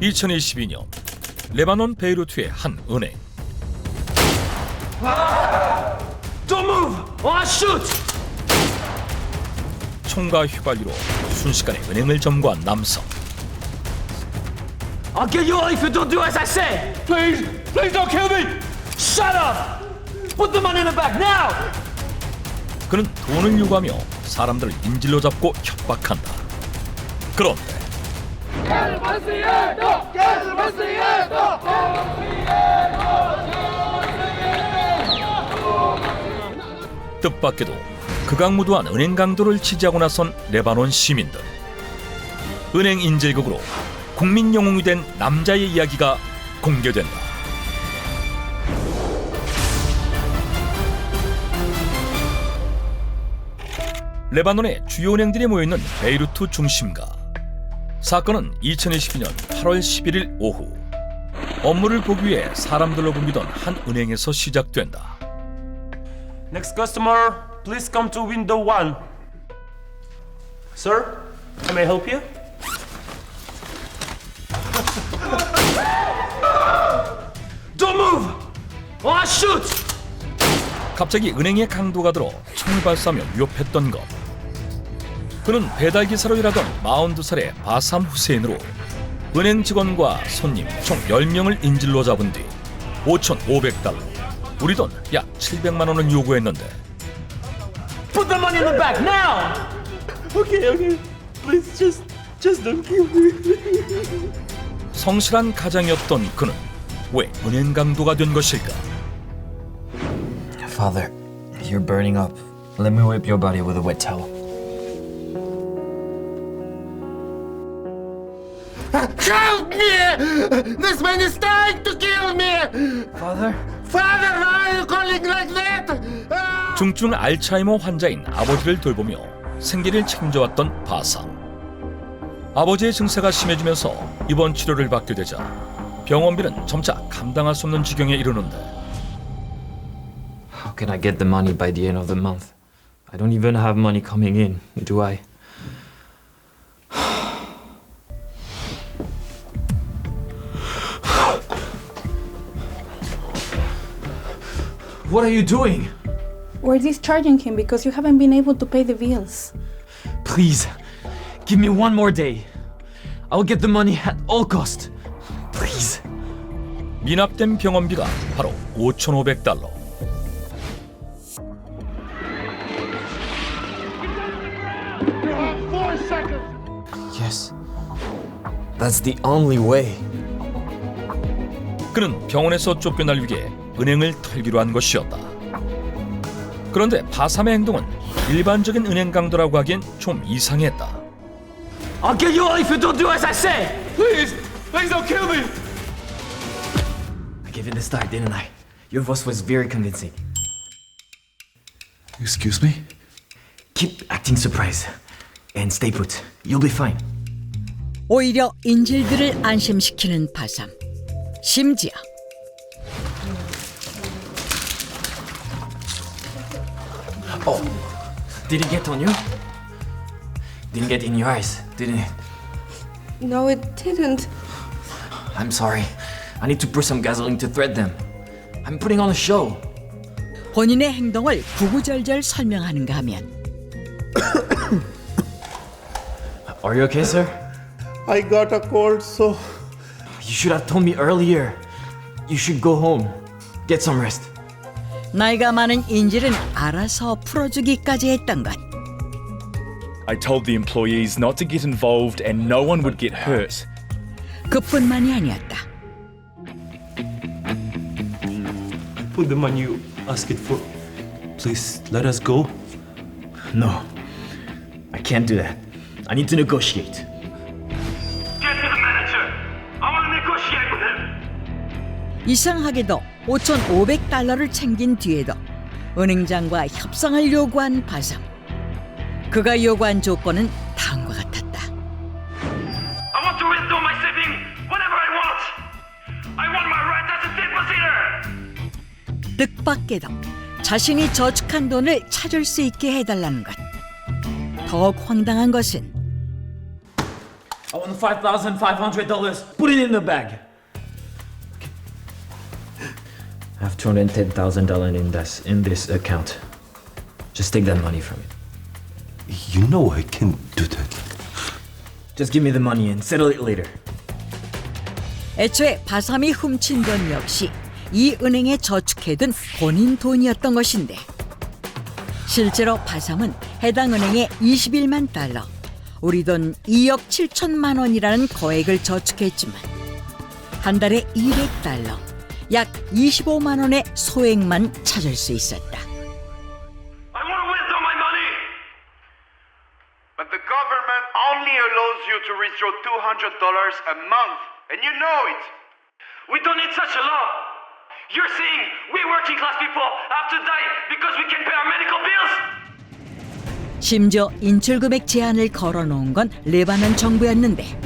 2022년 레바논 베이루트의 한 은행. Don't move or I'll shoot! 총과 휘발유로 순식간에 은행을 점거한 남성. I'll get you all if you don't do as I say! Please! Please don't kill me! Shut up! Put the money in the bag now! 그는 돈을 요구하며 사람들을 인질로 잡고 협박한다. 그런데 뜻밖에도 극악무도한 은행 강도를 지지하고 나선 레바논 시민들. 은행 인질극으로 국민 영웅이 된 남자의 이야기가 공개된다. 레바논의 주요 은행들이 모여있는 베이루트 중심가. 사건은 2022년 8월 11일 오후 업무를 보기 위해 사람들로 붐비던 한 은행에서 시작된다. Next customer, please come to window 1. Sir, can I help you? Don't move or I'll shoot! 갑자기 은행에 강도가 들어 총을 발사하며 위협했던 것. 그는 배달기사로 일하던 42살의 바삼 후세인으로 은행 직원과 손님 총 10명을 인질로 잡은 뒤 5,500달러, 우리 돈 약 700만 원을 요구했는데 Put the money in the bag now! Okay. Please just don't kill me. 성실한 가장이었던 그는 왜 은행 강도가 된 것일까? Father, you're burning up. Let me wipe your body with a wet towel. Help me! This man is trying to kill me! Father? Father, why are you calling like that? Ah! 중증 알츠하이머 환자인 아버지를 돌보며 생계를 책임져왔던 바삼. 아버지의 증세가 심해지면서 입원 치료를 받게 되자 병원비는 점차 감당할 수 없는 지경에 이르는데 How can I get the money by the end of the month? I don't even have money coming in, do I? What are you doing? We're discharging him because you haven't been able to pay the bills. Please, give me one more day. I'll get the money at all cost. Please. 미납된 병원비가 바로 5,500달러. Yes. That's the only way. 그는 병원에서 쫓겨날 위해 은행을 털기로 한 것이었다. 그런데 바삼의 행동은 일반적인 은행 강도라고 하기엔 좀 이상했다. I'll get you all if you don't do as I say! Please don't kill me. I gave it a start, didn't I? Your voice was very convincing. Excuse me? Keep acting surprised and stay put. You'll be fine. 오히려 인질들을 안심시키는 바삼. 심지어 Oh, did it get on you? Didn't get in your eyes, didn't it? No, it didn't. I'm sorry. I need to pour some gasoline to thread them. I'm putting on a show. 본인의 행동을 구구절절 설명하는가 하면 Are you okay, sir? I got a cold, so You should have told me earlier. You should go home. Get some rest. 나이가 많은 인질은 알아서 풀어주기까지 했던 것. I told the employees not to get involved and no one would get hurt. 그뿐만이 아니었다. Put the money you asked for. Please let us go. No. I can't do that. I need to negotiate. Get to the manager. I want to negotiate with him. 이상하게도 5,500달러를 챙긴 뒤에도 은행장과 협상을 요구한 바삼. 그가 요구한 조건은 다음과 같았다. I want to withdraw my saving whenever I want. I want my right as a depositor. 뜻밖에도 자신이 저축한 돈을 찾을 수 있게 해달라는 것. 더욱 황당한 것은 I want $5,500. Put it in the bag. I have $210,000 in this account. Just take that money from it. You know I can't do that. Just give me the money and settle it later. 애초에 바삼이 훔친 돈 역시 이 은행에 저축해둔 본인 돈이었던 것인데 실제로 바삼은 해당 은행에 21만 달러, 우리 돈 2억 7천만 원이라는 거액을 저축했지만 한 달에 200달러, 약 25만 원의 소액만 찾을 수 있었다. I want to withdraw my money. But the government only allows you to withdraw $200 a month. And you know it. We don't need such a law. You're saying we working class people have to die because we can pay our medical bills? 심지어 인출 금액 제한을 걸어놓은 건 레바논 정부였는데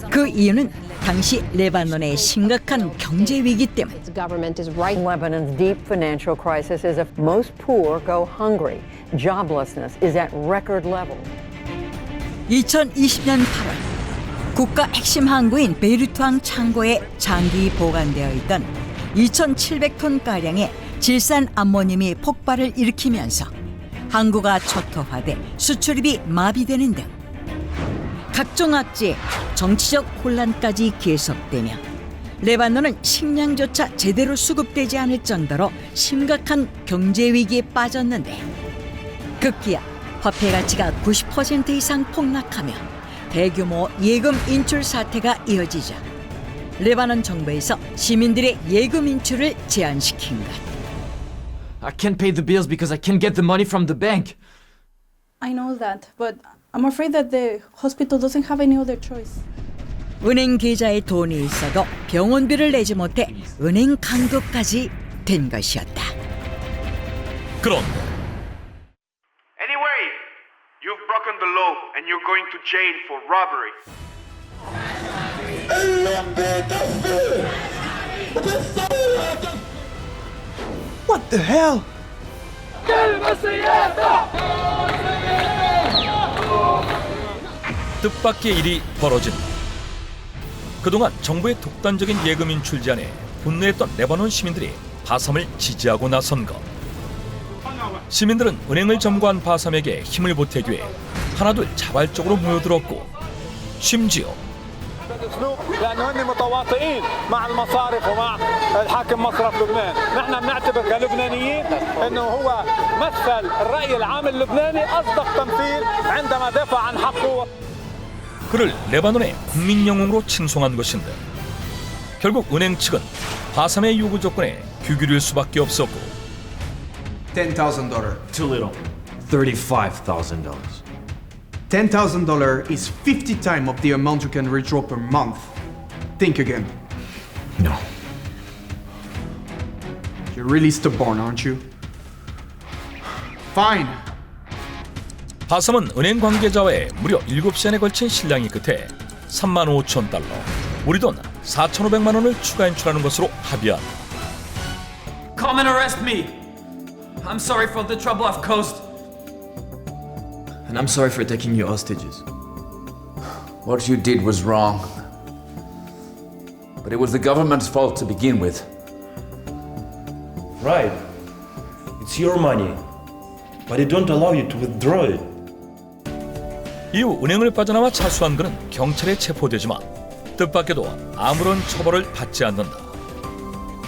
그 이유는 당시 레바논의 심각한 경제 위기 때문. The government is right. Lebanon's deep financial crisis is if most poor go hungry. Joblessness is at record level. 2020년 8월 국가 핵심 항구인 베이루트항 창고에 장기 보관되어 있던 2,700톤가량의 질산 암모늄이 폭발을 일으키면서 항구가 초토화돼 수출입이 마비되는 등 각종 악재, 정치적 혼란까지 계속되며 레바논은 식량조차 제대로 수급되지 않을 정도로 심각한 경제 위기에 빠졌는데 급기야 화폐 가치가 90% 이상 폭락하며 대규모 예금 인출 사태가 이어지자 레바논 정부에서 시민들의 예금 인출을 제한시킨 것. I can't pay the bills because I can't get the money from the bank. I know that, but I'm afraid that the hospital doesn't have any other choice. 은행 계좌에 돈이 있어도 병원비를 내지 못해 은행 강도까지 된 것이었다. 그런데 Anyway, you've broken the law and you're going to jail for robbery. What the hell? 뜻밖의 일이 벌어진. 그동안 정부의 독단적인 예금 인출 제한에 분노했던 레바논 시민들이 바삼을 지지하고 나선 것. 시민들은 은행을 점거한 바삼에게 힘을 보태기 위해 하나둘 자발적으로 모여들었고 심지어 لأنه هن متواطئين مع المصارف ومع الحاكم مصرف لبنان، نحن بنعتبر كلبنانيين انه هو مثل الرأي العام اللبناني أصدق تمثيل عندما دافع عن حقه. 그를 레바논의 국민 영웅으로 칭송한 것인데 결국 은행 측은 바삼의 요구 조건에 귀 기울일 수밖에 없었고 $10,000. Too little. $35,000. $10,000 is 50 times of the amount you can withdraw per month. Think again. No. You're really stubborn, aren't you? Fine. 바삼은 은행 관계자와의 무려 7시간에 걸친 실랑이 끝에 35,000달러, 우리 돈 4,500만 원을 추가 인출하는 것으로 합의한. Come and arrest me. I'm sorry for the trouble I've caused. And I'm sorry for taking you hostages. What you did was wrong. But it was the government's fault to begin with. Right. It's your money. But it don't allow you to withdraw it. 이후 은행을 빠져나와 자수한 그는 경찰에 체포되지만 뜻밖에도 아무런 처벌을 받지 않는다.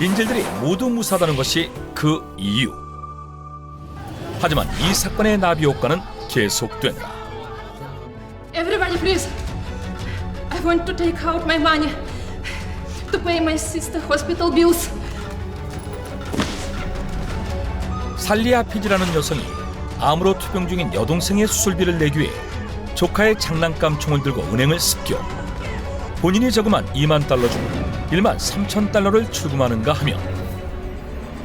인질들이 모두 무사하다는 것이 그 이유. 하지만 이 사건의 나비 효과는 계속된다. Everybody, please. I want to take out my money to pay my sister hospital bills. 살리아 피지라는 여성이 암으로 투병 중인 여동생의 수술비를 내기 위해 조카의 장난감 총을 들고 은행을 습격. 본인이 저금한 2만 달러 중 1만 3천 달러를 출금하는가 하며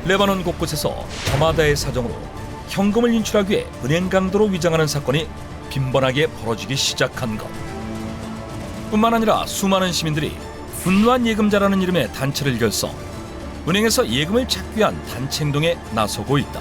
레바논 곳곳에서 저마다의 사정으로 현금을 인출하기 위해 은행 강도로 위장하는 사건이 빈번하게 벌어지기 시작한 것. 뿐만 아니라 수많은 시민들이 분노한 예금자라는 이름의 단체를 결성, 은행에서 예금을 찾기 위한 단체 행동에 나서고 있다.